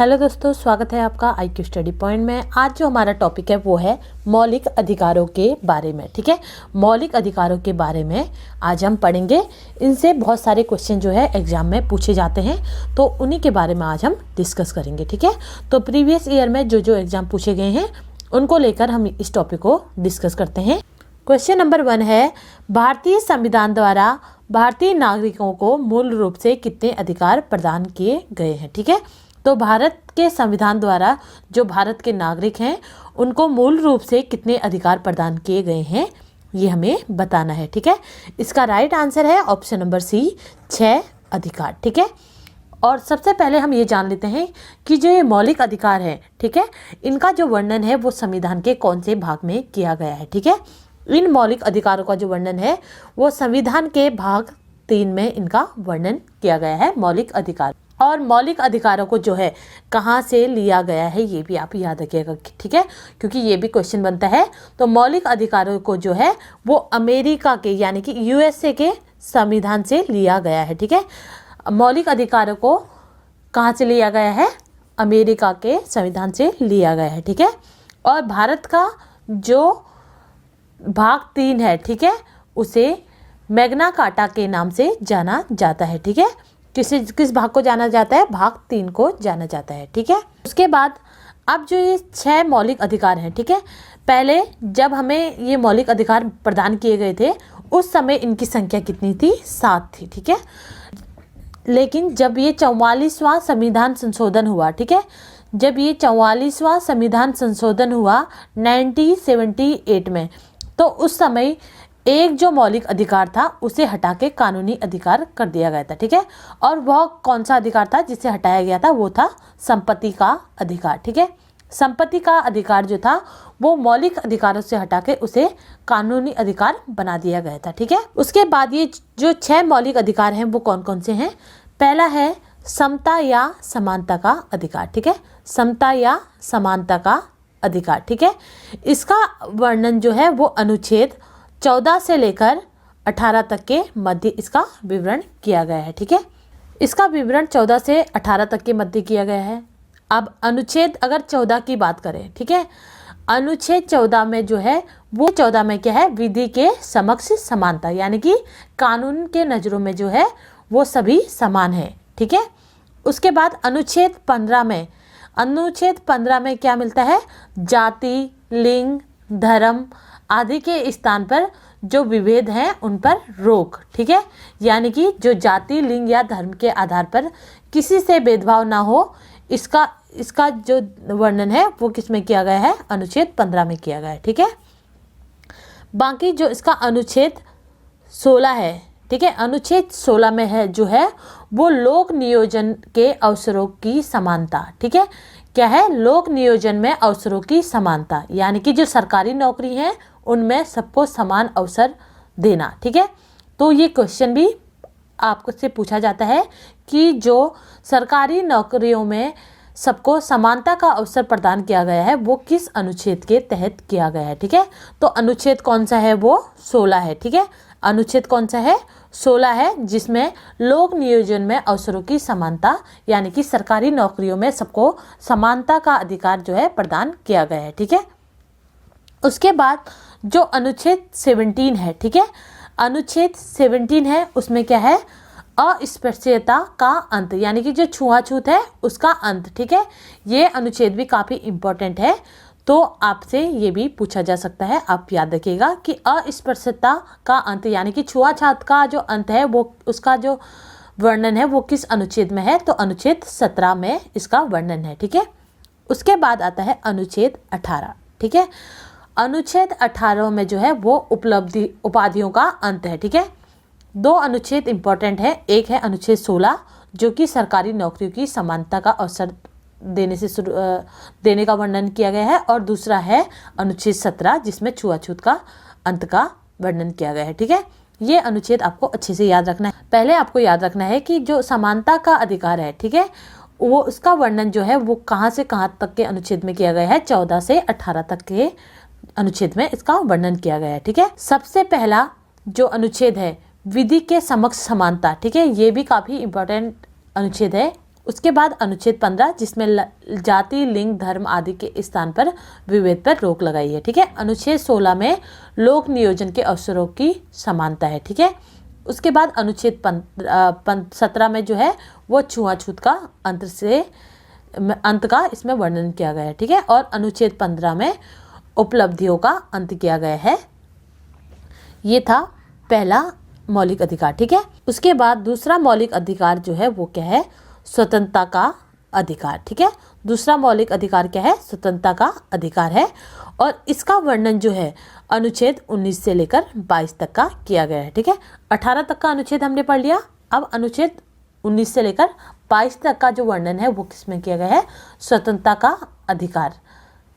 Hello दोस्तों, स्वागत है आपका IQ स्टडी पॉइंट में। आज जो हमारा टॉपिक है वो है मौलिक अधिकारों के बारे में। ठीक है, मौलिक अधिकारों के बारे में आज हम पढ़ेंगे। इनसे बहुत सारे क्वेश्चन जो है एग्जाम में पूछे जाते हैं, तो उन्हीं के बारे में आज हम डिस्कस करेंगे। ठीक है, तो प्रीवियस ईयर में जो एग्जाम पूछे गए हैं उनको लेकर हम इस टॉपिक को डिस्कस करते हैं। क्वेश्चन नंबर 1 है, भारतीय संविधान द्वारा भारतीय नागरिकों को मूल रूप से कितने अधिकार प्रदान किए गए हैं। ठीक है, तो भारत के संविधान द्वारा जो भारत के नागरिक हैं उनको मूल रूप से कितने अधिकार प्रदान किए गए हैं ये हमें बताना है। ठीक है, इसका राइट आंसर है ऑप्शन नंबर सी, 6 अधिकार। ठीक है, और सबसे पहले हम ये जान लेते हैं कि जो ये मौलिक अधिकार है, ठीक है, इनका जो वर्णन है वो संविधान के कौन से भाग में किया गया है। ठीक है, इन मौलिक अधिकारों का जो वर्णन है वो संविधान के भाग 3 में इनका वर्णन किया गया है, मौलिक अधिकार। और मौलिक अधिकारों को जो है कहाँ से लिया गया है ये भी आप याद रखिएगा। ठीक है, क्योंकि ये भी क्वेश्चन बनता है। तो मौलिक अधिकारों को जो है वो अमेरिका के यानी कि USA के संविधान से लिया गया है। ठीक है, मौलिक अधिकारों को कहाँ से लिया गया है? अमेरिका के संविधान से लिया गया है। ठीक है, और भारत का जो भाग 3 है, ठीक है, उसे मैग्ना कार्टा के नाम से जाना जाता है। ठीक है, किस भाग को जाना जाता है? भाग 3 को जाना जाता है। ठीक है, उसके बाद अब जो ये 6 मौलिक अधिकार हैं, ठीक है, पहले जब हमें ये मौलिक अधिकार प्रदान किए गए थे उस समय इनकी संख्या कितनी थी? 7 थी। ठीक है, लेकिन जब ये 44वां संविधान संशोधन हुआ, ठीक है, जब ये 44वां संविधान संशोधन हुआ 1978 में, तो उस समय एक जो मौलिक अधिकार था उसे हटा के कानूनी अधिकार कर दिया गया था। ठीक है, और वह कौन सा अधिकार था जिसे हटाया गया था? वो था संपत्ति का अधिकार। ठीक है, संपत्ति का अधिकार जो था वो मौलिक अधिकारों से हटा के उसे कानूनी अधिकार बना दिया गया था। ठीक है, उसके बाद ये जो 6 मौलिक अधिकार हैं वो कौन कौन से हैं? पहला है समता या समानता का अधिकार। ठीक है, समता या समानता का अधिकार। ठीक है, इसका वर्णन जो है वो अनुच्छेद 14 से लेकर 18 तक के मध्य इसका विवरण किया गया है। ठीक है, इसका विवरण 14 से 18 तक के मध्य किया गया है। अब अनुच्छेद अगर 14 की बात करें, ठीक है, अनुच्छेद 14 में जो है वो 14 में क्या है? विधि के समक्ष समानता, यानी कि कानून के नज़रों में जो है वो सभी समान है। ठीक है, उसके बाद अनुच्छेद 15 में क्या मिलता है? जाति, लिंग, धर्म आदि के स्थान पर जो विभेद हैं उन पर रोक। ठीक है, यानी कि जो जाति, लिंग या धर्म के आधार पर किसी से भेदभाव ना हो, इसका जो वर्णन है वो किस में किया गया है? अनुच्छेद 15 में किया गया है। ठीक है, बाकी जो इसका अनुच्छेद 16 है, ठीक है, अनुच्छेद 16 में है जो है वो लोक नियोजन के अवसरों की समानता। ठीक है, क्या है? लोक नियोजन में अवसरों की समानता, यानी कि जो सरकारी नौकरी है उनमें सबको समान अवसर देना। ठीक है, तो ये क्वेश्चन भी आपको से पूछा जाता है कि जो सरकारी नौकरियों में सबको समानता का अवसर प्रदान किया गया है वो किस अनुच्छेद के तहत किया गया है। ठीक है, तो अनुच्छेद कौन सा है? वो 16 है। ठीक है, अनुच्छेद कौन सा है? 16 है, जिसमें लोक नियोजन में अवसरों की समानता यानी कि सरकारी नौकरियों में सबको समानता का अधिकार जो है प्रदान किया गया है। ठीक है, उसके बाद जो अनुच्छेद 17 है, ठीक है, अनुच्छेद 17 है, उसमें क्या है? अस्पृश्यता का अंत, यानी कि जो छुआछूत है उसका अंत। ठीक है, ये अनुच्छेद भी काफ़ी इम्पोर्टेंट है, तो आपसे ये भी पूछा जा सकता है, आप याद रखिएगा कि अस्पृश्यता का अंत यानी कि छुआछूत का जो अंत है वो उसका जो वर्णन है वो किस अनुच्छेद में है? तो अनुच्छेद 17 में इसका वर्णन है। ठीक है, उसके बाद आता है अनुच्छेद 18। ठीक है, अनुच्छेद 18 में जो है वो उपाधियों का अंत है। ठीक है, 2 अनुच्छेद इंपॉर्टेंट है, एक है अनुच्छेद 16 जो कि सरकारी नौकरियों की समानता का अवसर देने का वर्णन किया गया है, और दूसरा है अनुच्छेद 17 जिसमें छुआछूत का अंत का वर्णन किया गया है। ठीक है, ये अनुच्छेद आपको अच्छे से याद रखना है। पहले आपको याद रखना है कि जो समानता का अधिकार है, ठीक है, वो उसका वर्णन जो है वो कहाँ से कहाँ तक के अनुच्छेद में किया गया है? 14 से 18 तक के अनुच्छेद में इसका वर्णन किया गया है। ठीक है, सबसे पहला जो अनुच्छेद है विधि के समक्ष समानता, ठीक है, ये भी काफी इंपॉर्टेंट अनुच्छेद है। उसके बाद अनुच्छेद 15 जिसमें जाति, लिंग, धर्म आदि के स्थान पर विभेद पर रोक लगाई है। ठीक है। अनुच्छेद 16 में लोक नियोजन के अवसरों की समानता है। ठीक है। उसके बाद अनुच्छेद 17 में जो है वो छुआछूत का अंत का इसमें वर्णन किया गया है। ठीक है। और अनुच्छेद 15 में उपलब्धियों का अंत किया गया है। ये था पहला मौलिक अधिकार। ठीक है। उसके बाद दूसरा मौलिक अधिकार जो है वो क्या है? स्वतंत्रता का अधिकार। ठीक है। दूसरा मौलिक अधिकार क्या है? स्वतंत्रता का अधिकार है और इसका वर्णन जो है अनुच्छेद 19 से लेकर 22 तक का किया गया है। ठीक है। 18 तक का अनुच्छेद हमने पढ़ लिया। अब अनुच्छेद 19 से लेकर 22 तक का जो वर्णन है वो किसमें किया गया है? स्वतंत्रता का अधिकार।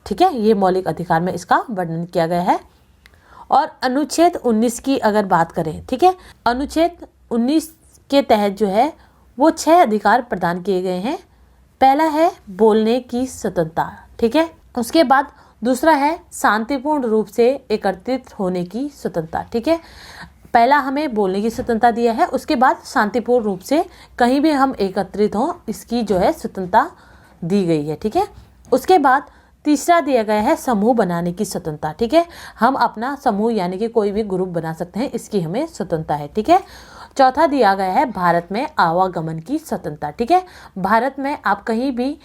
ठीक है। ये मौलिक अधिकार में इसका वर्णन किया गया है। और अनुच्छेद 19 की अगर बात करें, ठीक है, अनुच्छेद 19 के तहत जो है वो 6 अधिकार प्रदान किए गए हैं। पहला है बोलने की स्वतंत्रता। ठीक है। उसके बाद दूसरा है शांतिपूर्ण रूप से एकत्रित होने की स्वतंत्रता। ठीक है। पहला हमें बोलने की स्वतंत्रता दिया है, उसके बाद शांतिपूर्ण रूप से कहीं भी हम एकत्रित हों इसकी जो है स्वतंत्रता दी गई है। ठीक है। उसके बाद तीसरा दिया गया है समूह बनाने की स्वतंत्रता। ठीक है। हम अपना समूह यानी कि कोई भी ग्रुप बना सकते हैं, इसकी हमें स्वतंत्रता है। ठीक है। चौथा दिया गया है भारत में आवागमन की स्वतंत्रता। ठीक है। भारत में आप कहीं भी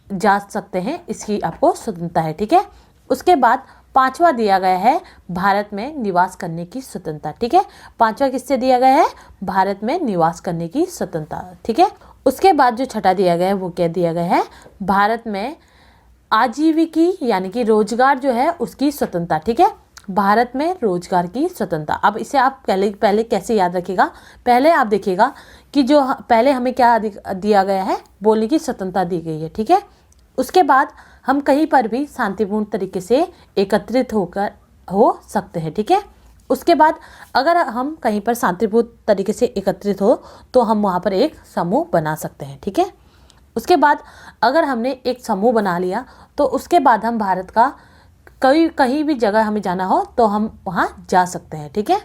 जा सकते हैं, इसकी आपको स्वतंत्रता है। ठीक है। उसके बाद पांचवा दिया गया है भारत में निवास करने की स्वतंत्रता। ठीक है। पांचवा किससे दिया गया है? भारत में निवास करने की स्वतंत्रता। ठीक है। उसके बाद जो छठा दिया गया है वो क्या दिया गया है? भारत में आजीविकी यानी कि रोजगार जो है उसकी स्वतंत्रता। ठीक है। भारत में रोजगार की स्वतंत्रता। अब इसे आप पहले कैसे याद रखिएगा? पहले आप देखिएगा कि जो पहले हमें क्या दिया गया है? बोलने की स्वतंत्रता दी गई है। ठीक है। उसके बाद हम कहीं पर भी शांतिपूर्ण तरीके से एकत्रित हो सकते हैं। ठीक है। उसके बाद अगर हम कहीं पर शांतिपूर्ण तरीके से एकत्रित हो तो हम वहाँ पर एक समूह बना सकते हैं। ठीक है। उसके बाद अगर हमने एक समूह बना लिया तो उसके बाद हम भारत का कहीं भी जगह हमें जाना हो तो हम वहाँ जा सकते हैं। ठीक है।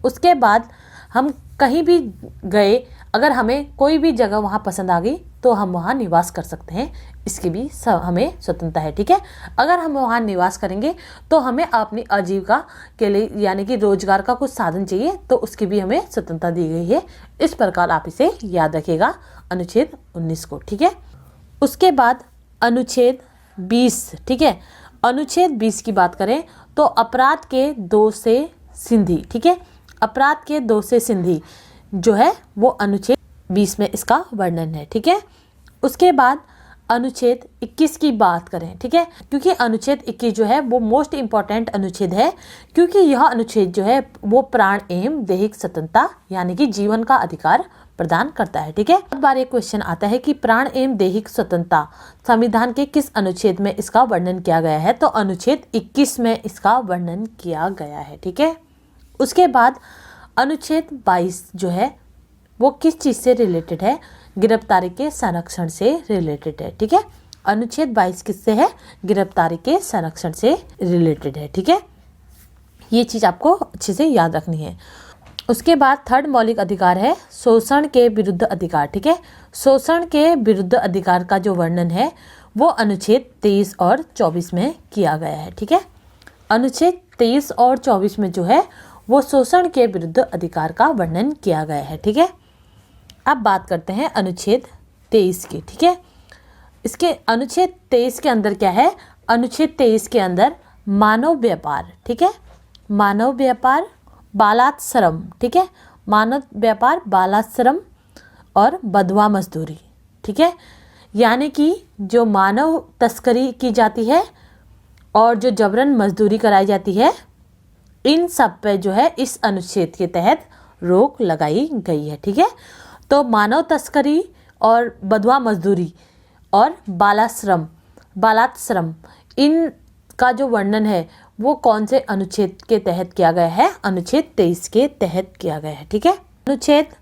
उसके बाद हम कहीं भी गए, अगर हमें कोई भी जगह वहाँ पसंद आ गई तो हम वहाँ निवास कर सकते हैं, इसकी भी हमें स्वतंत्रता है। ठीक है। अगर हम वहाँ निवास करेंगे तो हमें अपनी आजीविका के लिए यानी कि रोजगार का कुछ साधन चाहिए तो उसकी भी हमें स्वतंत्रता दी गई है। इस प्रकार आप इसे याद रखिएगा अनुच्छेद 19 को। ठीक है। उसके बाद अनुच्छेद 20। ठीक है। अनुच्छेद 20 की बात करें तो अपराध के दोष से सिंधी। ठीक है। अपराध के दोष से सिंधी जो है वो अनुच्छेद 20 में इसका वर्णन है। ठीक है। उसके बाद अनुच्छेद 21 की बात करें, ठीक है, क्योंकि अनुच्छेद 21 जो है वो मोस्ट इम्पॉर्टेंट अनुच्छेद है, क्योंकि यह अनुच्छेद जो है वो प्राण एवं दैहिक स्वतंत्रता यानी कि जीवन का अधिकार प्रदान करता है। ठीक है। एक बार एक क्वेश्चन आता है कि प्राण एवं दैहिक स्वतंत्रता संविधान के किस अनुच्छेद में इसका वर्णन किया गया है? तो अनुच्छेद 21 में इसका वर्णन किया गया है। ठीक है। उसके बाद अनुच्छेद 22 जो है वो किस चीज से रिलेटेड है? गिरफ्तारी के संरक्षण से रिलेटेड है। ठीक है। अनुच्छेद 22 किससे है? गिरफ्तारी के संरक्षण से रिलेटेड है। ठीक है। ये चीज आपको अच्छे से याद रखनी है। उसके बाद थर्ड मौलिक अधिकार है शोषण के विरुद्ध अधिकार। ठीक है। शोषण के विरुद्ध अधिकार का जो वर्णन है वो अनुच्छेद 23 और 24 में किया गया है। ठीक है। अनुच्छेद 23 और 24 में जो है वो शोषण के विरुद्ध अधिकार का वर्णन किया गया है। ठीक है। अब बात करते हैं अनुच्छेद 23 की। ठीक है। इसके अनुच्छेद 23 के अंदर क्या है? अनुच्छेद 23 के अंदर मानव व्यापार, ठीक है, मानव व्यापार, बालाश्रम, ठीक है, मानव व्यापार, बालाश्रम और बंधुआ मजदूरी, ठीक है, यानी कि जो मानव तस्करी की जाती है और जो जबरन मजदूरी कराई जाती है, इन सब पे जो है इस अनुच्छेद के तहत रोक लगाई गई है। ठीक है। तो मानव तस्करी और बंधुआ मजदूरी और बालाश्रम इन का जो वर्णन है वो कौन से अनुच्छेद के तहत किया गया है? अनुच्छेद 23 के तहत किया गया है। ठीक है। अनुच्छेद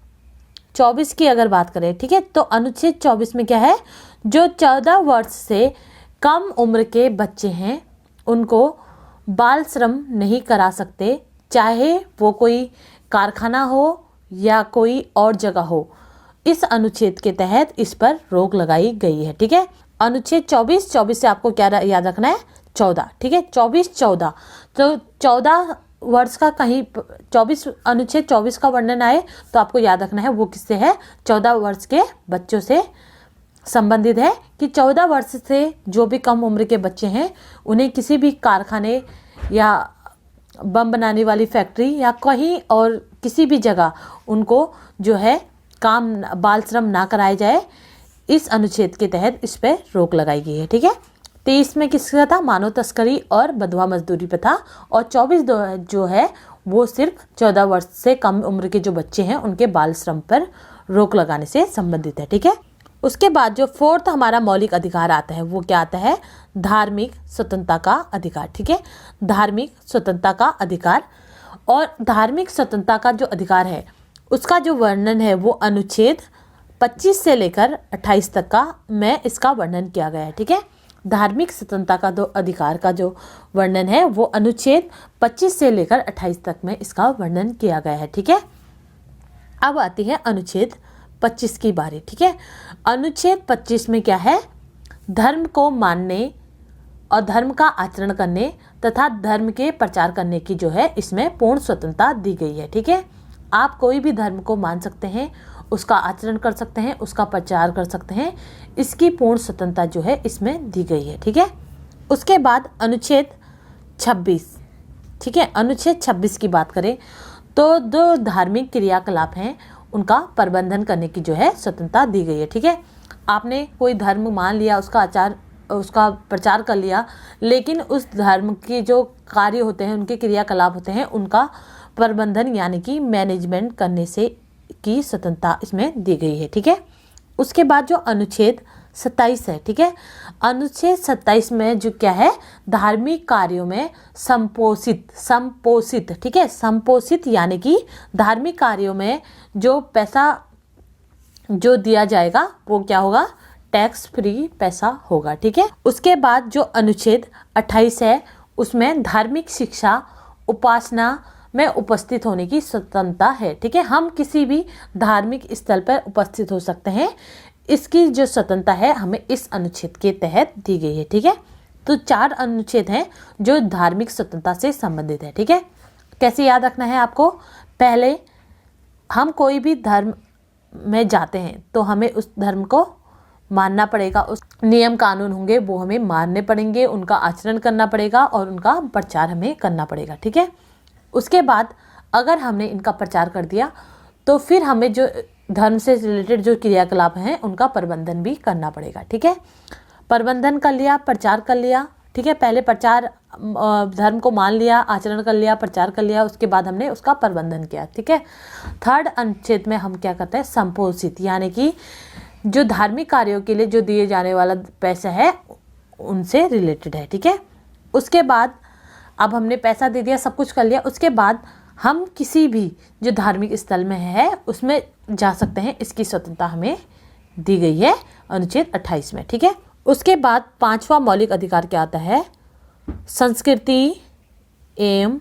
24 की अगर बात करें, ठीक है, तो अनुच्छेद 24 में क्या है? जो 14 वर्ष से कम उम्र के बच्चे हैं उनको बाल श्रम नहीं करा सकते, चाहे वो कोई कारखाना हो या कोई और जगह हो। इस अनुच्छेद के तहत इस पर रोक लगाई गई है। ठीक है, अनुच्छेद 24 से आपको क्या याद रखना है, 14। ठीक है, 24-14, तो 14 वर्ष का कहीं 24 अनुच्छेद 24 का वर्णन आए तो आपको याद रखना है वो किससे है, 14 वर्ष के बच्चों से संबंधित है। कि 14 वर्ष से जो भी कम उम्र के बच्चे हैं उन्हें किसी भी कारखाने या बम बनाने वाली फैक्ट्री या कहीं और किसी भी जगह उनको जो है काम बाल श्रम ना कराया जाए, इस अनुच्छेद के तहत इस पर रोक लगाई गई है। ठीक है, 23 में किसका था, मानव तस्करी और बंधुआ मजदूरी पर था। और 24 जो है वो सिर्फ 14 वर्ष से कम उम्र के जो बच्चे हैं उनके बाल श्रम पर रोक लगाने से संबंधित है। ठीक है, उसके बाद जो 4th हमारा मौलिक अधिकार आता है वो क्या आता है, धार्मिक स्वतंत्रता का अधिकार। ठीक है, धार्मिक स्वतंत्रता का अधिकार। और धार्मिक स्वतंत्रता का जो अधिकार है उसका जो वर्णन है वो अनुच्छेद 25 से लेकर 28 तक का में इसका वर्णन किया गया है। ठीक है, धार्मिक स्वतंत्रता का जो अधिकार का जो वर्णन है वो अनुच्छेद 25 से लेकर 28 तक में इसका वर्णन किया गया है। ठीक है, अब आती है अनुच्छेद 25 की बारी। ठीक है, अनुच्छेद 25 में क्या है, धर्म को मानने और धर्म का आचरण करने तथा धर्म के प्रचार करने की जो है इसमें पूर्ण स्वतंत्रता दी गई है। ठीक है, आप कोई भी धर्म को मान सकते हैं, उसका आचरण कर सकते हैं, उसका प्रचार कर सकते हैं, इसकी पूर्ण स्वतंत्रता जो है इसमें दी गई है। ठीक है, उसके बाद अनुच्छेद 26। ठीक है, अनुच्छेद 26 की बात करें तो जो धार्मिक क्रियाकलाप हैं उनका प्रबंधन करने की जो है स्वतंत्रता दी गई है। ठीक है, आपने कोई धर्म मान लिया, उसका प्रचार कर लिया, लेकिन उस धर्म के जो कार्य होते हैं, उनके क्रियाकलाप होते हैं, उनका प्रबंधन यानी कि मैनेजमेंट करने से की स्वतंत्रता इसमें दी गई है। ठीक है, उसके बाद जो अनुच्छेद 27 है। ठीक है, अनुच्छेद 27 में जो क्या है, धार्मिक कार्यों में संपोषित। ठीक है, संपोषित यानी कि धार्मिक कार्यों में जो पैसा जो दिया जाएगा वो क्या होगा, टैक्स फ्री पैसा होगा। ठीक है, उसके बाद जो अनुच्छेद 28 है उसमें धार्मिक शिक्षा उपासना में उपस्थित होने की स्वतंत्रता है। ठीक है, हम किसी भी धार्मिक स्थल पर उपस्थित हो सकते हैं, इसकी जो स्वतंत्रता है हमें इस अनुच्छेद के तहत दी गई है। ठीक है, तो 4 अनुच्छेद हैं जो धार्मिक स्वतंत्रता से संबंधित है। ठीक है, कैसे याद रखना है आपको, पहले हम कोई भी धर्म में जाते हैं तो हमें उस धर्म को मानना पड़ेगा, उस नियम कानून होंगे वो हमें मानने पड़ेंगे, उनका आचरण करना पड़ेगा और उनका प्रचार हमें करना पड़ेगा। ठीक है, उसके बाद अगर हमने इनका प्रचार कर दिया तो फिर हमें जो धर्म से रिलेटेड जो क्रियाकलाप हैं उनका प्रबंधन भी करना पड़ेगा। ठीक है, प्रबंधन कर लिया, प्रचार कर लिया। ठीक है, पहले प्रचार धर्म को मान लिया, आचरण कर लिया, प्रचार कर लिया, उसके बाद हमने उसका प्रबंधन किया। ठीक है, 3rd अनुच्छेद में हम क्या करते हैं, संपोषित यानी कि जो धार्मिक कार्यों के लिए जो दिए जाने वाला पैसा है उनसे रिलेटेड है। ठीक है, उसके बाद अब हमने पैसा दे दिया, सब कुछ कर लिया, उसके बाद हम किसी भी जो धार्मिक स्थल में है उसमें जा सकते हैं, इसकी स्वतंत्रता हमें दी गई है अनुच्छेद 28 में। ठीक है, उसके बाद 5वां मौलिक अधिकार क्या आता है, संस्कृति एवं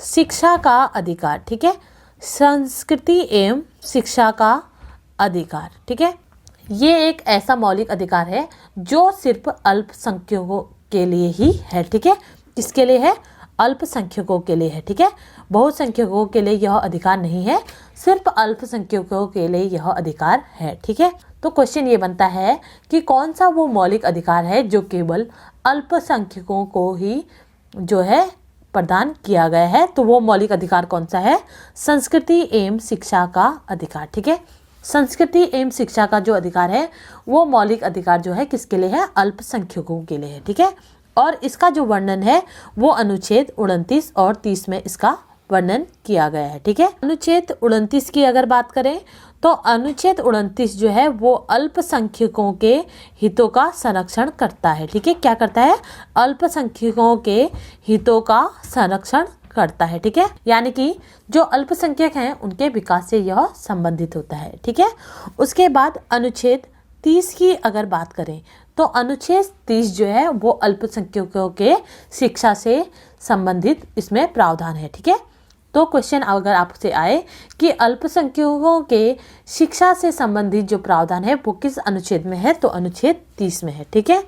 शिक्षा का अधिकार। ठीक है, संस्कृति एवं शिक्षा का अधिकार। ठीक है, ये एक ऐसा मौलिक अधिकार है जो सिर्फ अल्पसंख्यकों के लिए ही है। ठीक है, किसके लिए है, अल्पसंख्यकों के लिए है। ठीक है, बहुसंख्यकों के लिए यह अधिकार नहीं है, सिर्फ अल्पसंख्यकों के लिए यह अधिकार है। ठीक है, तो क्वेश्चन ये बनता है कि कौन सा वो मौलिक अधिकार है जो केवल अल्पसंख्यकों को ही जो है प्रदान किया गया है, तो वो मौलिक अधिकार कौन सा है, संस्कृति एवं शिक्षा का अधिकार। ठीक है, संस्कृति एवं शिक्षा का जो अधिकार है वो मौलिक अधिकार जो है किसके लिए है, अल्पसंख्यकों के लिए है। ठीक है, और इसका जो वर्णन है वो अनुच्छेद 29 और 30 में इसका वर्णन किया गया है। ठीक है, अनुच्छेद 29 की अगर बात करें तो अनुच्छेद 29 जो है वो अल्पसंख्यकों के हितों का संरक्षण करता है। ठीक है, क्या करता है, अल्पसंख्यकों के हितों का संरक्षण करता है। ठीक है, यानी कि जो अल्पसंख्यक हैं उनके विकास से यह संबंधित होता है। ठीक है, उसके बाद अनुच्छेद 30 की अगर बात करें तो अनुच्छेद 30 जो है वो अल्पसंख्यकों के शिक्षा से संबंधित इसमें प्रावधान है। ठीक है, तो क्वेश्चन अगर आपसे आए कि अल्पसंख्यकों के शिक्षा से संबंधित जो प्रावधान है वो किस अनुच्छेद में है, तो अनुच्छेद 30 में है। ठीक है।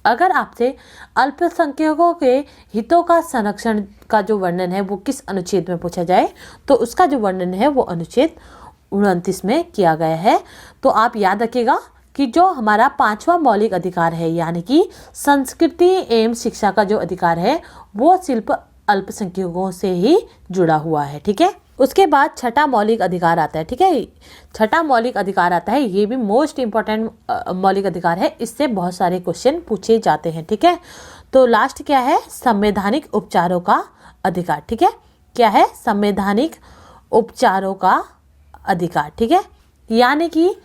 अगर आपसे अल्पसंख्यकों के हितों का संरक्षण का जो वर्णन है वो किस अनुच्छेद में पूछा जाए, तो उसका जो वर्णन है वो अनुच्छेद 29 में किया गया है। तो आप याद रखिएगा कि जो हमारा 5वां मौलिक अधिकार है, यानी कि संस्कृति एवं शिक्षा का जो अधिकार है वो सिर्फ अल्पसंख्यकों से ही जुड़ा हुआ है। ठीक है। उसके बाद छठा मौलिक अधिकार आता है। ठीक है। छठा मौलिक अधिकार आता है, ये भी मोस्ट इम्पोर्टेंट मौलिक अधिकार है, इससे बहुत सारे क्वेश्चन पूछे जाते हैं। ठीक है। तो लास्ट क्या है, संवैधानिक उपचारों का अधिकार। ठीक है। क्या है, संवैधानिक उपचारों का अधिकार। ठीक है। यानी कि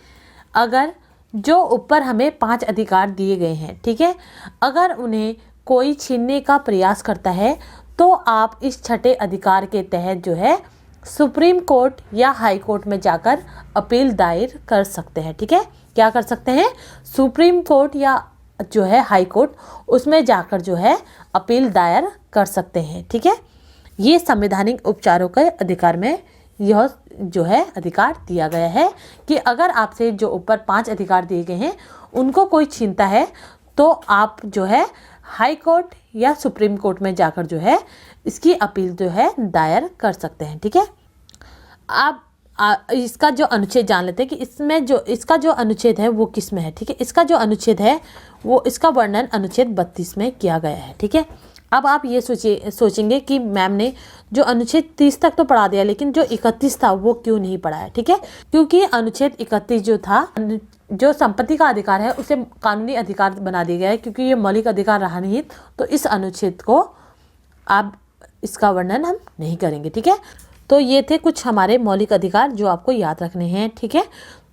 अगर जो ऊपर हमें 5 अधिकार दिए गए हैं, ठीक है, अगर उन्हें कोई छीनने का प्रयास करता है तो आप इस छठे अधिकार के तहत जो है सुप्रीम कोर्ट या हाई कोर्ट में जाकर अपील दायर कर सकते हैं। ठीक है। क्या कर सकते हैं, सुप्रीम कोर्ट या जो है हाई कोर्ट, उसमें जाकर जो है अपील दायर कर सकते हैं। ठीक है। ये संवैधानिक उपचारों के अधिकार में यह जो है अधिकार दिया गया है कि अगर आपसे जो ऊपर 5 अधिकार दिए गए हैं उनको कोई छीनता है तो आप जो है हाई कोर्ट या सुप्रीम कोर्ट में जाकर जो है इसकी अपील जो है दायर कर सकते हैं। ठीक है। आप इसका जो अनुच्छेद जान लेते हैं कि इसमें जो इसका जो अनुच्छेद है वो किस में है। ठीक है। इसका जो अनुच्छेद है वो इसका वर्णन अनुच्छेद 32 में किया गया है। ठीक है। अब आप ये सोचेंगे कि मैम ने जो अनुच्छेद 30 तक तो पढ़ा दिया, लेकिन जो 31 था वो क्यों नहीं पढ़ाया। ठीक है। क्योंकि अनुच्छेद 31 जो था, जो संपत्ति का अधिकार है उसे कानूनी अधिकार बना दिया गया है, क्योंकि ये मौलिक अधिकार रहा नहीं, तो इस अनुच्छेद को आप इसका वर्णन हम नहीं करेंगे। ठीक है। तो ये थे कुछ हमारे मौलिक अधिकार जो आपको याद रखने हैं। ठीक है।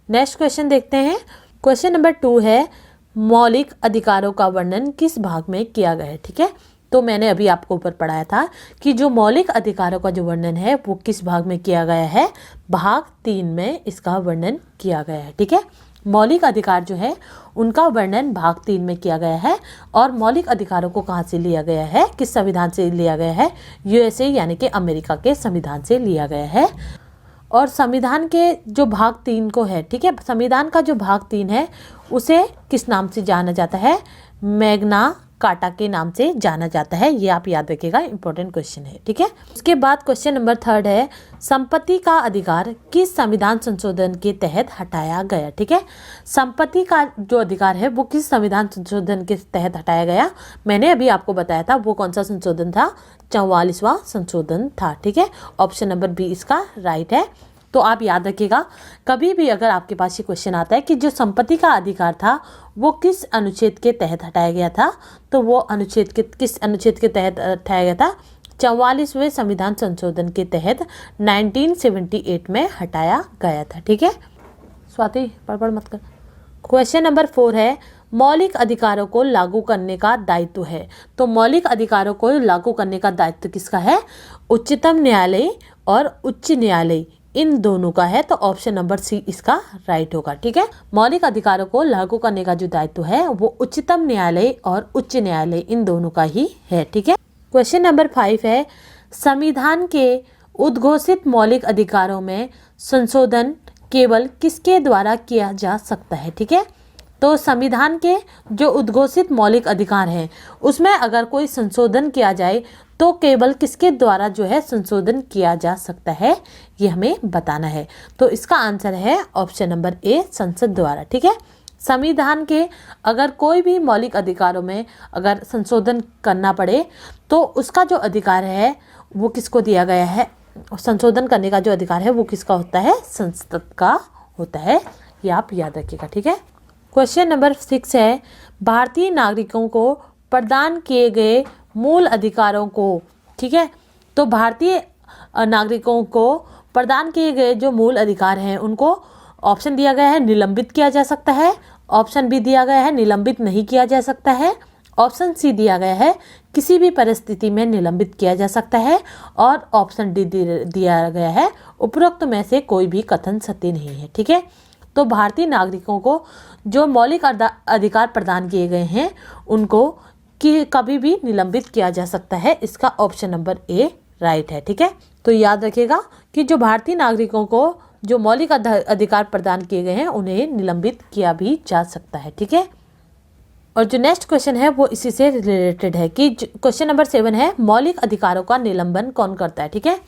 नेक्स्ट क्वेश्चन देखते हैं। क्वेश्चन नंबर 2 है, मौलिक अधिकारों का वर्णन किस भाग में किया गया है। ठीक है। तो मैंने अभी आपको ऊपर पढ़ाया था कि जो मौलिक अधिकारों का जो वर्णन है वो किस भाग में किया गया है, भाग 3 में इसका वर्णन किया गया है। ठीक है। मौलिक अधिकार जो है उनका वर्णन भाग 3 में किया गया है। और मौलिक अधिकारों को कहाँ से लिया गया है, किस संविधान से लिया गया है, यूएसए यानी कि अमेरिका के संविधान से लिया गया है। और संविधान के जो भाग 3 को है, ठीक है, संविधान का जो भाग 3 है उसे किस नाम से जाना जाता है, मैग्ना कार्टा के नाम से जाना जाता है। ये आप याद रखिएगा, इंपॉर्टेंट क्वेश्चन है। ठीक है। उसके बाद क्वेश्चन नंबर 3 है, संपत्ति का अधिकार किस संविधान संशोधन के तहत हटाया गया। ठीक है। संपत्ति का जो अधिकार है वो किस संविधान संशोधन के तहत हटाया गया, मैंने अभी आपको बताया था वो कौन सा संशोधन था, 44वां संशोधन था। ठीक है। ऑप्शन नंबर बी इसका राइट है। तो आप याद रखिएगा, कभी भी अगर आपके पास ये क्वेश्चन आता है कि जो संपत्ति का अधिकार था वो किस अनुच्छेद के तहत हटाया गया था, तो वो किस अनुच्छेद के तहत हटाया गया था, 44वें संविधान संशोधन के तहत 1978 में हटाया गया था। ठीक है। स्वाति पढ़ मत कर। क्वेश्चन नंबर 4 है, मौलिक अधिकारों को लागू करने का दायित्व है। तो मौलिक अधिकारों को लागू करने का दायित्व किसका है, उच्चतम न्यायालय और उच्च न्यायालय इन दोनों का है। तो ऑप्शन नंबर सी इसका राइट होगा। ठीक है। मौलिक अधिकारों को लागू करने का जो दायित्व है वो उच्चतम न्यायालय और उच्च न्यायालय इन दोनों का ही है। ठीक है। क्वेश्चन नंबर 5 है, संविधान के उद्घोषित मौलिक अधिकारों में संशोधन केवल किसके द्वारा किया जा सकता है। ठीक है। तो संविधान के जो उद्घोषित मौलिक अधिकार हैं उसमें अगर कोई संशोधन किया जाए तो केवल किसके द्वारा जो है संशोधन किया जा सकता है, ये हमें बताना है। तो इसका आंसर है ऑप्शन नंबर ए, संसद द्वारा। ठीक है। संविधान के अगर कोई भी मौलिक अधिकारों में अगर संशोधन करना पड़े तो उसका जो अधिकार है वो किसको दिया गया है, संशोधन करने का जो अधिकार है वो किसका होता है, संसद का होता है। ये आप याद रखिएगा। ठीक है। क्वेश्चन नंबर 6 है, भारतीय नागरिकों को प्रदान किए गए मूल अधिकारों को, ठीक है, तो भारतीय नागरिकों को प्रदान किए गए जो मूल अधिकार हैं उनको ऑप्शन दिया गया है निलंबित किया जा सकता है, ऑप्शन बी दिया गया है निलंबित नहीं किया जा सकता है, ऑप्शन सी दिया गया है किसी भी परिस्थिति में निलंबित किया जा सकता है, और ऑप्शन डी दिया गया है उपरोक्त में से कोई भी कथन सत्य नहीं है। ठीक है। तो भारतीय नागरिकों को जो मौलिक अधिकार प्रदान किए गए हैं उनको कि कभी भी निलंबित किया जा सकता है, इसका ऑप्शन नंबर ए राइट है। ठीक है, तो याद रखिएगा कि जो भारतीय नागरिकों को जो मौलिक अधिकार प्रदान किए गए हैं उन्हें निलंबित किया भी जा सकता है। ठीक है, और जो नेक्स्ट क्वेश्चन है वो इसी से रिलेटेड है कि क्वेश्चन नंबर 7 है, मौलिक अधिकारों का निलंबन कौन करता है। ठीक है,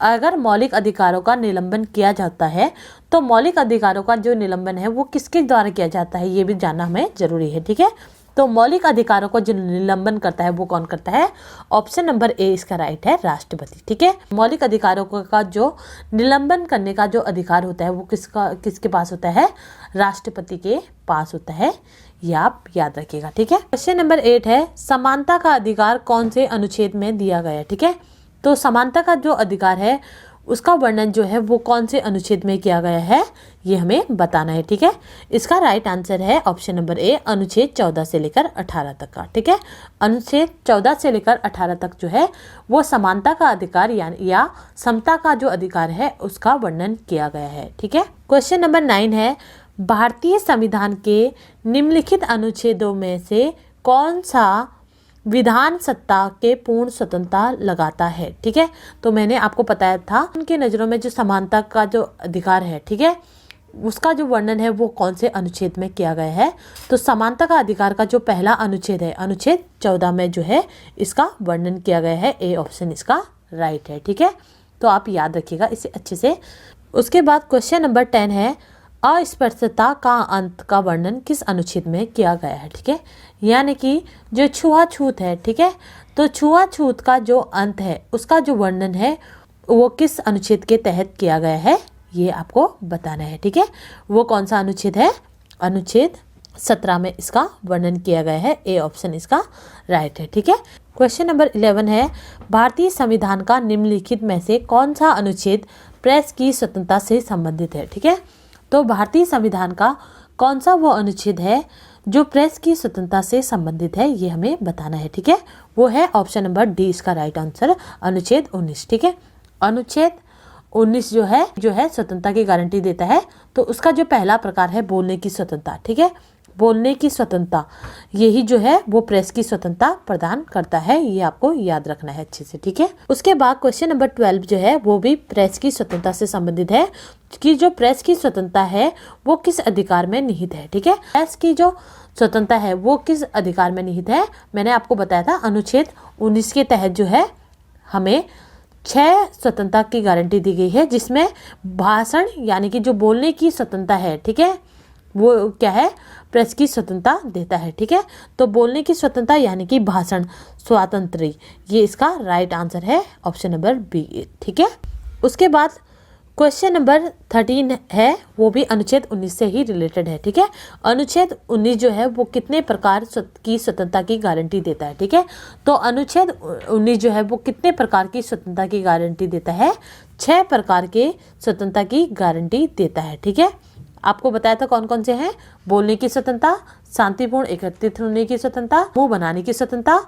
अगर मौलिक अधिकारों का निलंबन किया जाता है तो मौलिक अधिकारों का जो निलंबन है वो किसके द्वारा किया जाता है ये भी जानना हमें जरूरी है। ठीक है, तो मौलिक अधिकारों को जो निलंबन करता है वो कौन करता है? ऑप्शन नंबर ए इसका राइट है, राष्ट्रपति। ठीक है, मौलिक अधिकारों का जो निलंबन करने का जो अधिकार होता है वो किसके पास होता है? राष्ट्रपति के पास होता है, ये आप याद रखिएगा। ठीक है, क्वेश्चन नंबर 8 है, समानता का अधिकार कौन से अनुच्छेद में दिया गया है? ठीक है, तो समानता का जो अधिकार है उसका वर्णन जो है वो कौन से अनुच्छेद में किया गया है ये हमें बताना है। ठीक है, इसका राइट आंसर है ऑप्शन नंबर ए, अनुच्छेद 14 से लेकर 18 तक का। ठीक है, अनुच्छेद 14 से लेकर 18 तक जो है वो समानता का अधिकार या समता का जो अधिकार है उसका वर्णन किया गया है। ठीक है, क्वेश्चन नंबर 9 है, भारतीय संविधान के निम्नलिखित अनुच्छेदों में से कौन सा विधान सत्ता के पूर्ण स्वतंत्रता लगाता है? ठीक है, तो मैंने आपको बताया था उनके नज़रों में जो समानता का जो अधिकार है, ठीक है, उसका जो वर्णन है वो कौन से अनुच्छेद में किया गया है? तो समानता का अधिकार का जो पहला अनुच्छेद है, अनुच्छेद 14 में जो है इसका वर्णन किया गया है, ए ऑप्शन इसका राइट है। ठीक है, तो आप याद रखिएगा इसे अच्छे से। उसके बाद क्वेश्चन नंबर 10 है, अस्पृश्यता का अंत का वर्णन किस अनुच्छेद में किया गया है? ठीक है, यानी कि जो छुआछूत है, ठीक है, तो छुआछूत का जो अंत है उसका जो वर्णन है वो किस अनुच्छेद के तहत किया गया है ये आपको बताना है। ठीक है, वो कौन सा अनुच्छेद है? अनुच्छेद 17 में इसका वर्णन किया गया है, ए ऑप्शन इसका राइट है। ठीक है, क्वेश्चन नंबर 11 है, भारतीय संविधान का निम्नलिखित में से कौन सा अनुच्छेद प्रेस की स्वतंत्रता से संबंधित है? ठीक है, तो भारतीय संविधान का कौन सा वो अनुच्छेद है जो प्रेस की स्वतंत्रता से संबंधित है ये हमें बताना है। ठीक है, वो है ऑप्शन नंबर डी इसका राइट आंसर, अनुच्छेद 19। ठीक है, अनुच्छेद 19 जो है स्वतंत्रता की गारंटी देता है। तो उसका जो पहला प्रकार है बोलने की स्वतंत्रता, ठीक है, बोलने की स्वतंत्रता, यही जो है वो प्रेस की स्वतंत्रता प्रदान करता है, ये आपको याद रखना है अच्छे से। ठीक है, उसके बाद क्वेश्चन नंबर 12 जो है वो भी प्रेस की स्वतंत्रता से संबंधित है कि जो प्रेस की स्वतंत्रता है वो किस अधिकार में निहित है। ठीक है, प्रेस की जो स्वतंत्रता है वो किस अधिकार में निहित है? मैंने आपको बताया था अनुच्छेद 19 के तहत जो है हमें 6 स्वतंत्रता की गारंटी दी गई है, जिसमें भाषण यानी कि जो बोलने की स्वतंत्रता है, ठीक है, वो क्या है? प्रेस की स्वतंत्रता देता है। ठीक है, तो बोलने की स्वतंत्रता यानी कि भाषण स्वातंत्र्य, ये इसका राइट आंसर है, ऑप्शन नंबर बी। ठीक है, उसके बाद क्वेश्चन नंबर 13 है, वो भी अनुच्छेद 19 से ही रिलेटेड है। ठीक है, अनुच्छेद 19 जो है वो कितने प्रकार की स्वतंत्रता की गारंटी देता है? ठीक है, तो अनुच्छेद 19 जो है वो कितने प्रकार की स्वतंत्रता की गारंटी देता है? 6 प्रकार के स्वतंत्रता की गारंटी देता है। ठीक है, आपको बताया था कौन कौन से हैं? बोलने की स्वतंत्रता, शांतिपूर्ण एकत्रित होने की स्वतंत्रता, मुंह बनाने की स्वतंत्रता,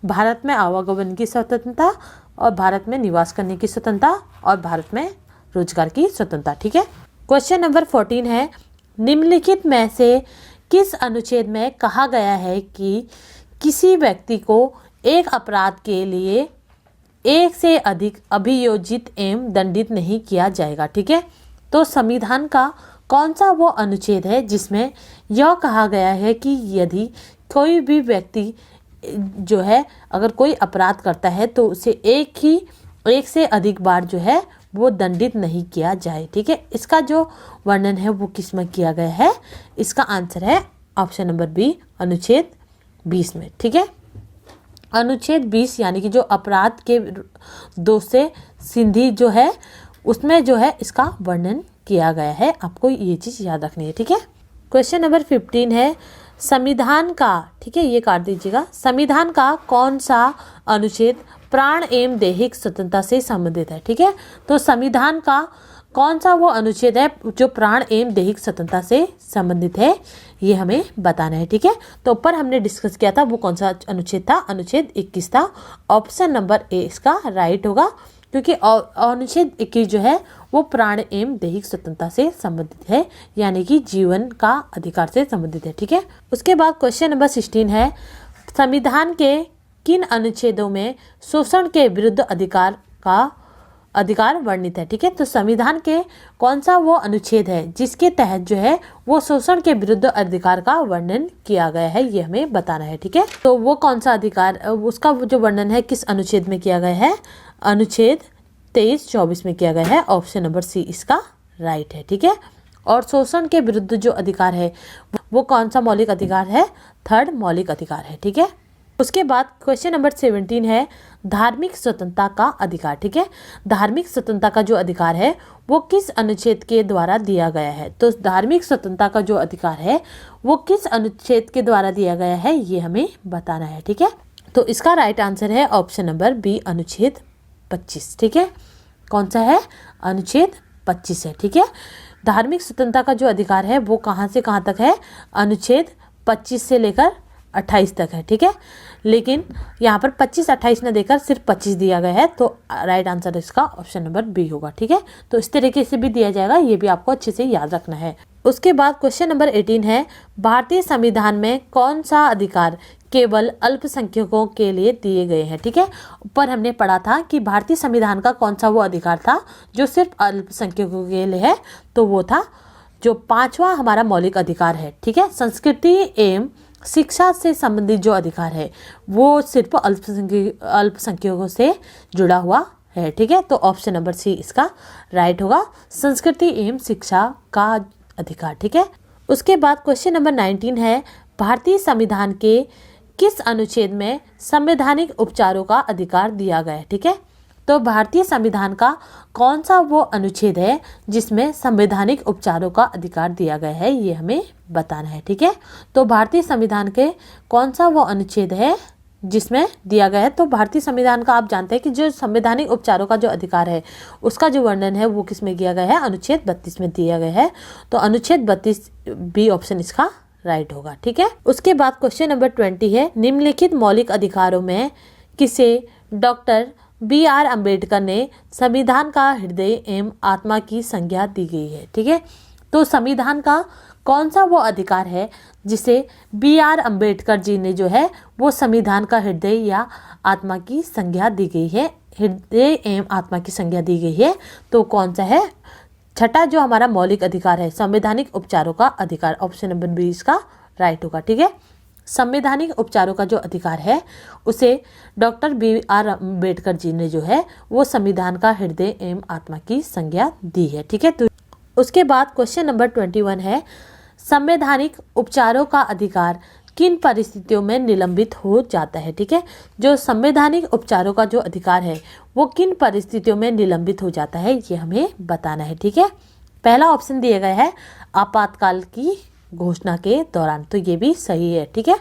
भारत में आवागमन की स्वतंत्रता, और भारत में निवास करने की स्वतंत्रता, और भारत में रोजगार की स्वतंत्रता। ठीक है, क्वेश्चन नंबर 14 है, निम्नलिखित में से किस अनुच्छेद में कहा गया है कि किसी व्यक्ति को एक अपराध के लिए एक से अधिक अभियोजित एवं दंडित नहीं किया जाएगा? ठीक है, तो संविधान का कौन सा वो अनुच्छेद है जिसमें यह कहा गया है कि यदि कोई भी व्यक्ति जो है अगर कोई अपराध करता है तो उसे एक से अधिक बार जो है वो दंडित नहीं किया जाए? ठीक है, इसका जो वर्णन है वो किस में किया गया है? इसका आंसर है ऑप्शन नंबर बी, अनुच्छेद 20 में। ठीक है, अनुच्छेद 20 यानी कि जो अपराध के दोष से सिंधी जो है उसमें जो है इसका वर्णन किया गया है, आपको ये चीज़ याद रखनी है। ठीक है, क्वेश्चन नंबर 15 है, संविधान का, ठीक है, ये काट दीजिएगा, संविधान का कौन सा अनुच्छेद प्राण एवं दैहिक स्वतंत्रता से संबंधित है? ठीक है, तो संविधान का कौन सा वो अनुच्छेद है जो प्राण एवं दैहिक स्वतंत्रता से संबंधित है, ये हमें बताना है। ठीक है, तो ऊपर हमने डिस्कस किया था वो कौन सा अनुच्छेद था? अनुच्छेद 21 था, ऑप्शन नंबर ए इसका राइट होगा, क्योंकि अनुच्छेद 21 जो है वो प्राण एवं दैहिक स्वतंत्रता से संबंधित है, यानी कि जीवन का अधिकार से संबंधित है। ठीक है, उसके बाद क्वेश्चन नंबर 16 है, संविधान के किन अनुच्छेदों में शोषण के विरुद्ध अधिकार का अधिकार वर्णित है। ठीक है, तो संविधान के कौन सा वो अनुच्छेद है जिसके तहत जो है वो शोषण के विरुद्ध अधिकार का वर्णन किया गया है, ये हमें बताना है। ठीक है, तो वो कौन सा अधिकार, उसका जो वर्णन है किस अनुच्छेद में किया गया है, अनुच्छेद 23-24 में किया गया है। ऑप्शन नंबर सी इसका राइट है। ठीक है, और शोषण के विरुद्ध जो अधिकार है वो कौन सा मौलिक अधिकार है, थर्ड मौलिक अधिकार है। ठीक है, उसके बाद क्वेश्चन नंबर 17 है धार्मिक स्वतंत्रता का अधिकार। ठीक है, धार्मिक स्वतंत्रता का जो अधिकार है वो किस अनुच्छेद के द्वारा दिया गया है, तो धार्मिक स्वतंत्रता का जो अधिकार है वो किस अनुच्छेद के द्वारा दिया गया है, ये हमें बताना है। ठीक है, तो इसका राइट आंसर है ऑप्शन नंबर बी, अनुच्छेद 25। ठीक है, कौन सा है, अनुच्छेद 25 है। ठीक है, धार्मिक स्वतंत्रता का जो अधिकार है वो कहाँ से कहाँ तक है, अनुच्छेद 25 से लेकर 28 तक है। ठीक है, लेकिन यहाँ पर 25-28 न देकर सिर्फ 25 दिया गया है, तो राइट आंसर इसका ऑप्शन नंबर बी होगा। ठीक है, तो इस तरीके से भी दिया जाएगा, ये भी आपको अच्छे से याद रखना है। उसके बाद क्वेश्चन नंबर 18 है भारतीय संविधान में कौन सा अधिकार केवल अल्पसंख्यकों के लिए दिए गए हैं। ठीक है, ऊपर हमने पढ़ा था कि भारतीय संविधान का कौन सा वो अधिकार था जो सिर्फ अल्पसंख्यकों के लिए है, तो वो था जो 5वां हमारा मौलिक अधिकार है। ठीक है, संस्कृति एवं शिक्षा से संबंधित जो अधिकार है वो सिर्फ अल्पसंख्यकों से जुड़ा हुआ है। ठीक है, तो ऑप्शन नंबर सी इसका राइट होगा, संस्कृति एवं शिक्षा का अधिकार। ठीक है, उसके बाद क्वेश्चन नंबर 19 है भारतीय संविधान के किस अनुच्छेद में संवैधानिक उपचारों का अधिकार दिया गया है। ठीक है, तो भारतीय संविधान का कौन सा वो अनुच्छेद है जिसमें संवैधानिक उपचारों का अधिकार दिया गया है, ये हमें बताना है। ठीक है, तो भारतीय संविधान के कौन सा वो अनुच्छेद है जिसमें दिया गया है, तो भारतीय संविधान का आप जानते हैं कि जो संवैधानिक उपचारों का जो अधिकार है उसका जो वर्णन है वो किस में किया गया है, अनुच्छेद 32 में दिया गया है, तो अनुच्छेद 32 बी ऑप्शन इसका राइट होगा। ठीक है, उसके बाद क्वेश्चन नंबर 20 है निम्नलिखित मौलिक अधिकारों में किसे डॉक्टर B.R. अम्बेडकर ने संविधान का हृदय एवं आत्मा की संज्ञा दी गई है। ठीक है, तो संविधान का कौन सा वो अधिकार है जिसे B.R. अम्बेडकर जी ने जो है वो संविधान का हृदय या आत्मा की संज्ञा दी गई है, हृदय एवं आत्मा की संज्ञा दी गई है, तो कौन सा है, छठा जो हमारा मौलिक अधिकार है संवैधानिक उपचारों का अधिकार, ऑप्शन नंबर बी इसका राइट होगा। ठीक है, संवैधानिक उपचारों का जो अधिकार है उसे डॉक्टर B.R. अम्बेडकर जी ने जो है वो संविधान का हृदय एवं आत्मा की संज्ञा दी है। ठीक है, तो उसके बाद क्वेश्चन नंबर 21 है संवैधानिक उपचारों का अधिकार किन परिस्थितियों में निलंबित हो जाता है। ठीक है, जो संवैधानिक उपचारों का जो अधिकार है वो किन परिस्थितियों में निलंबित हो जाता है, ये हमें बताना है। ठीक है, पहला ऑप्शन दिया गया है आपातकाल की घोषणा के दौरान, तो ये भी सही है। ठीक है,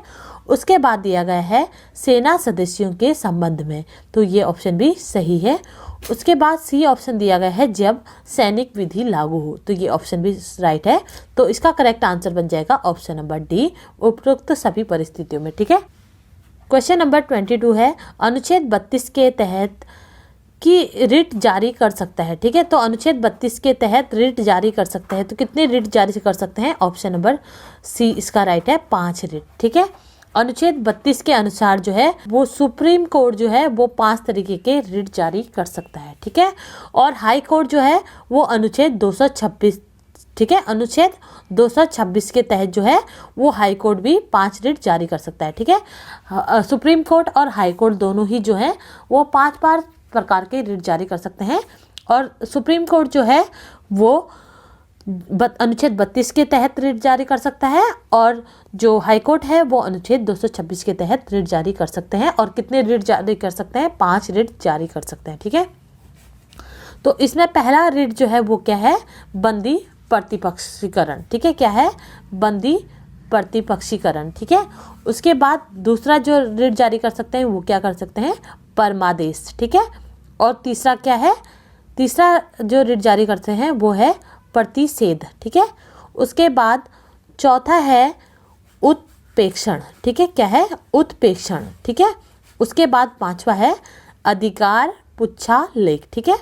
उसके बाद दिया गया है सेना सदस्यों के संबंध में, तो ये ऑप्शन भी सही है। उसके बाद सी ऑप्शन दिया गया है जब सैनिक विधि लागू हो, तो ये ऑप्शन भी राइट है, तो इसका करेक्ट आंसर बन जाएगा ऑप्शन नंबर डी, उपरोक्त सभी परिस्थितियों में। ठीक है, क्वेश्चन नंबर 22 है अनुच्छेद 32 के तहत कि रिट जारी कर सकता है। ठीक है, तो अनुच्छेद 32 के तहत रिट जारी कर सकता है, तो कितने रिट जारी कर सकते हैं, ऑप्शन नंबर सी इसका राइट है, 5 रिट। ठीक है, अनुच्छेद 32 के अनुसार जो है वो सुप्रीम कोर्ट जो है वो 5 तरीके के रिट जारी कर सकता है। ठीक है, और हाई कोर्ट जो है वो अनुच्छेद 226, ठीक है, अनुच्छेद 226 के तहत जो है वो हाई कोर्ट भी 5 रिट जारी कर सकता है। ठीक है, सुप्रीम कोर्ट और हाई कोर्ट दोनों ही जो है वो 5 प्रकार के रिट जारी कर सकते हैं, और सुप्रीम कोर्ट जो है वो अनुच्छेद 32 के तहत रिट जारी कर सकता है, और जो हाई कोर्ट है वो अनुच्छेद 226 के तहत रिट जारी कर सकते हैं, और कितने रिट जारी कर सकते हैं, 5 रिट जारी कर सकते हैं। ठीक है, तो इसमें पहला रिट जो है वो क्या है, बंदी प्रतिपक्षीकरण। ठीक है, क्या है, बंदी प्रतिपक्षीकरण। ठीक है, उसके बाद दूसरा जो रिट जारी कर सकते हैं वो क्या कर सकते हैं, परमादेश। ठीक है, और तीसरा क्या है, तीसरा जो रिट जारी करते हैं वो है प्रतिषेध। ठीक है, उसके बाद चौथा है उत्प्रेक्षण। ठीक है, क्या है, उत्प्रेक्षण। ठीक है, उसके बाद 5वां है अधिकार पुच्छालेख। ठीक है,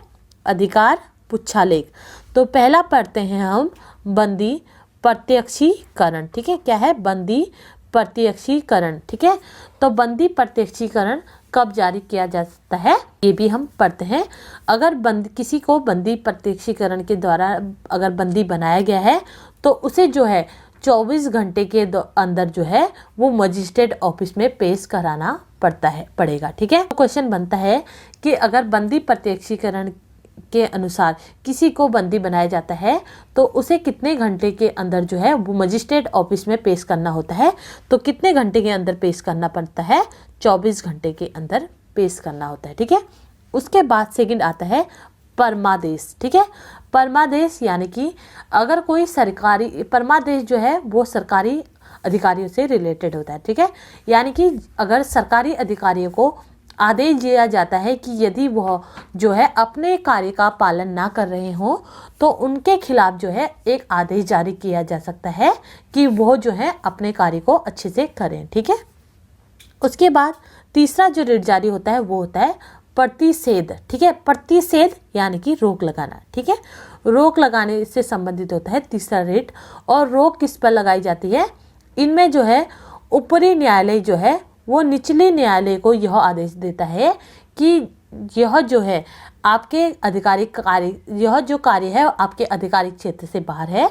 अधिकार पुच्छालेख। तो पहला पढ़ते हैं हम बंदी प्रत्यक्षीकरण। ठीक है, क्या है, बंदी प्रत्यक्षीकरण। ठीक है, तो बंदी प्रत्यक्षीकरण कब जारी किया जा सकता है, ये भी हम पढ़ते हैं। अगर किसी को बंदी प्रत्यक्षीकरण के द्वारा अगर बंदी बनाया गया है तो उसे जो है 24 घंटे के अंदर जो है वो मजिस्ट्रेट ऑफिस में पेश कराना पड़ेगा। ठीक है। क्वेश्चन बनता है कि अगर बंदी प्रत्यक्षीकरण के अनुसार किसी को बंदी बनाया जाता है तो उसे कितने घंटे के अंदर जो है वो मजिस्ट्रेट ऑफिस में पेश करना होता है। तो कितने घंटे के अंदर पेश करना पड़ता है, 24 घंटे के अंदर पेश करना होता है। ठीक है। उसके बाद सेकंड आता है परमादेश। ठीक है। परमादेश यानी कि अगर कोई सरकारी, परमादेश जो है वो सरकारी अधिकारियों से रिलेटेड होता है। ठीक है। यानी कि अगर सरकारी अधिकारियों को आदेश दिया जाता है कि यदि वह जो है अपने कार्य का पालन ना कर रहे हो तो उनके खिलाफ जो है एक आदेश जारी किया जा सकता है कि वो जो है अपने कार्य को अच्छे से करें। ठीक है। उसके बाद तीसरा जो रिट जारी होता है वो होता है प्रतिषेध। ठीक है। प्रतिषेध यानी कि रोक लगाना। ठीक है। रोक लगाने से संबंधित होता है तीसरा रिट। और रोक किस पर लगाई जाती है, इनमें जो है ऊपरी न्यायालय जो है वो निचले न्यायालय को यह आदेश देता है कि यह जो है आपके आधिकारिक कार्य, यह जो कार्य है आपके आधिकारिक क्षेत्र से बाहर है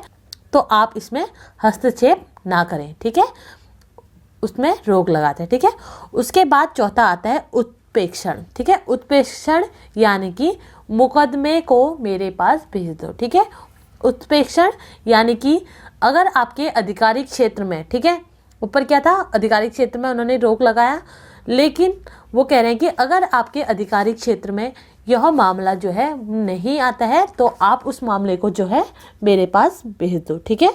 तो आप इसमें हस्तक्षेप ना करें। ठीक है। उसमें रोक लगाते हैं। ठीक है। उसके बाद चौथा आता है उत्प्रेक्षण। ठीक है। उत्प्रेक्षण यानी कि मुकदमे को मेरे पास भेज दो। ठीक है। उत्प्रेक्षण यानी कि अगर आपके आधिकारिक क्षेत्र में, ठीक है, ऊपर क्या था, आधिकारिक क्षेत्र में उन्होंने रोक लगाया, लेकिन वो कह रहे हैं कि अगर आपके आधिकारिक क्षेत्र में यह मामला जो है नहीं आता है तो आप उस मामले को जो है मेरे पास भेज दो। ठीक है।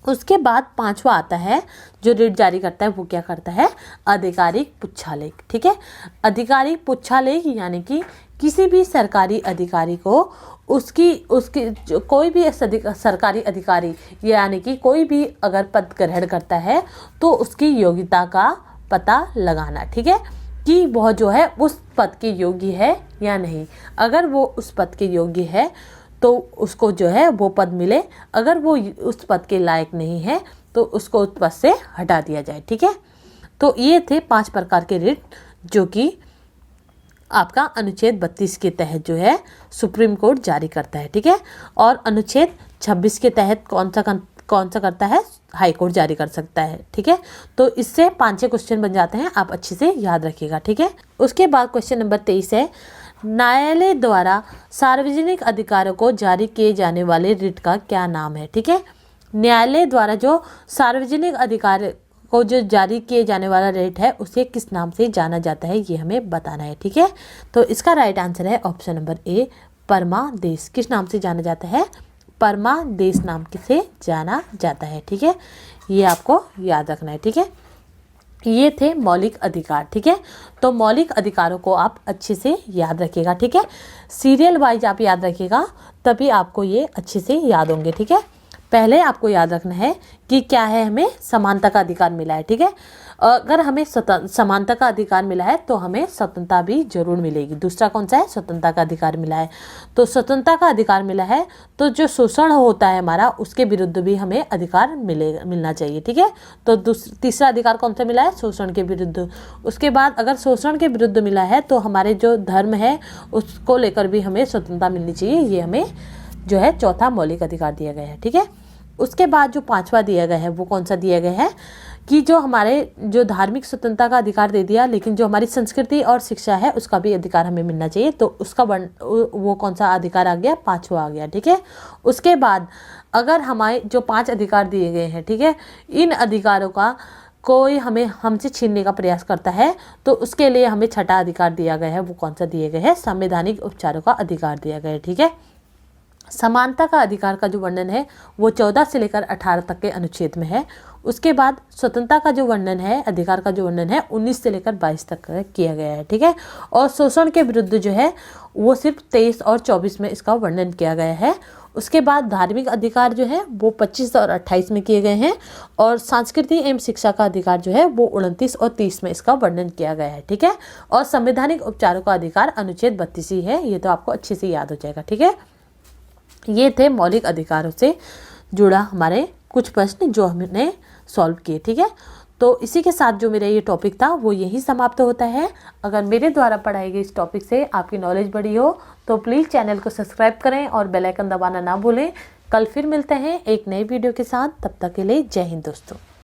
उसके बाद पांचवा आता है जो रिट जारी करता है वो क्या करता है, आधिकारिक पुच्छालेख। ठीक है। आधिकारिक पुच्छालेख यानी कि किसी भी सरकारी अधिकारी को उसकी कोई भी सरकारी अधिकारी यानी कि कोई भी अगर पद ग्रहण करता है तो उसकी योग्यता का पता लगाना। ठीक है। कि वह जो है उस पद के योग्य है या नहीं। अगर वो उस पद के योग्य है तो उसको जो है वो पद मिले, अगर वो उस पद के लायक नहीं है तो उसको उस पद से हटा दिया जाए। ठीक है। तो ये थे 5 प्रकार के रिट जो कि आपका अनुच्छेद 32 के तहत जो है सुप्रीम कोर्ट जारी करता है। ठीक है। और अनुच्छेद 26 के तहत कौन सा करता है, हाई कोर्ट जारी कर सकता है। ठीक है। तो इससे 5-6 क्वेश्चन बन जाते हैं, आप अच्छे से याद रखिएगा। ठीक है। उसके बाद क्वेश्चन नंबर 23 है, न्यायालय द्वारा सार्वजनिक अधिकारों को जारी किए जाने वाले रिट का क्या नाम है। ठीक है। न्यायालय द्वारा जो सार्वजनिक अधिकार को जो जारी किए जाने वाला रिट है उसे किस नाम से जाना जाता है, ये हमें बताना है। ठीक है। तो इसका राइट आंसर है ऑप्शन नंबर ए, परमादेश। किस नाम से जाना जाता है, परमादेश नाम से जाना जाता है। ठीक है। ये आपको याद रखना है। ठीक है। ये थे मौलिक अधिकार। ठीक है। तो मौलिक अधिकारों को आप अच्छे से याद रखिएगा। ठीक है। सीरियल वाइज आप याद रखिएगा तभी आपको ये अच्छे से याद होंगे। ठीक है। पहले आपको याद रखना है कि क्या है, हमें समानता का अधिकार मिला है। ठीक है। अगर हमें समानता का अधिकार मिला है तो हमें स्वतंत्रता भी जरूर मिलेगी। दूसरा कौन सा है, स्वतंत्रता का अधिकार मिला है। तो स्वतंत्रता का अधिकार मिला है तो जो शोषण होता है हमारा उसके विरुद्ध भी हमें अधिकार मिलना चाहिए। ठीक है। तो तीसरा अधिकार कौन सा मिला है, शोषण के विरुद्ध। उसके बाद अगर शोषण के विरुद्ध मिला है तो हमारे जो धर्म है उसको लेकर भी हमें स्वतंत्रता मिलनी चाहिए। ये हमें जो है चौथा मौलिक अधिकार दिया गया है। ठीक है। उसके बाद जो 5वां दिया गया है वो कौन सा दिया गया है कि जो हमारे जो धार्मिक स्वतंत्रता का अधिकार दे दिया, लेकिन जो हमारी संस्कृति और शिक्षा है उसका भी अधिकार हमें मिलना चाहिए। तो उसका वो कौन सा अधिकार आ गया, 5वां आ गया। ठीक है। उसके बाद अगर हमारे जो 5 अधिकार दिए गए हैं, ठीक है, इन अधिकारों का कोई हमसे छीनने का प्रयास करता है तो उसके लिए हमें 6ठा अधिकार दिया गया है। वो कौन सा दिया गया है, संवैधानिक उपचारों का अधिकार दिया गया है। ठीक है। समानता का अधिकार का जो वर्णन है वो 14 से लेकर 18 तक के अनुच्छेद में है। उसके बाद स्वतंत्रता का जो वर्णन है, अधिकार का जो वर्णन है 19 से लेकर 22 तक किया गया है। ठीक है। और शोषण के विरुद्ध जो है वो सिर्फ 23 और 24 में इसका वर्णन किया गया है। उसके बाद धार्मिक अधिकार जो है वो 25 और 28 में किए गए हैं। और सांस्कृतिक एवं शिक्षा का अधिकार जो है वो 29 और 30 में इसका वर्णन किया गया है। ठीक है। और संवैधानिक उपचारों का अधिकार अनुच्छेद 32 ही है। ये तो आपको अच्छे से याद हो जाएगा। ठीक है। ये थे मौलिक अधिकारों से जुड़ा हमारे कुछ प्रश्न जो हमने सॉल्व किए। ठीक है, तो इसी के साथ जो मेरा ये टॉपिक था वो यही समाप्त होता है। अगर मेरे द्वारा पढ़ाई गई इस टॉपिक से आपकी नॉलेज बढ़ी हो तो प्लीज़ चैनल को सब्सक्राइब करें और बेल आइकन दबाना ना भूलें। कल फिर मिलते हैं एक नई वीडियो के साथ, तब तक के लिए जय हिंद दोस्तों।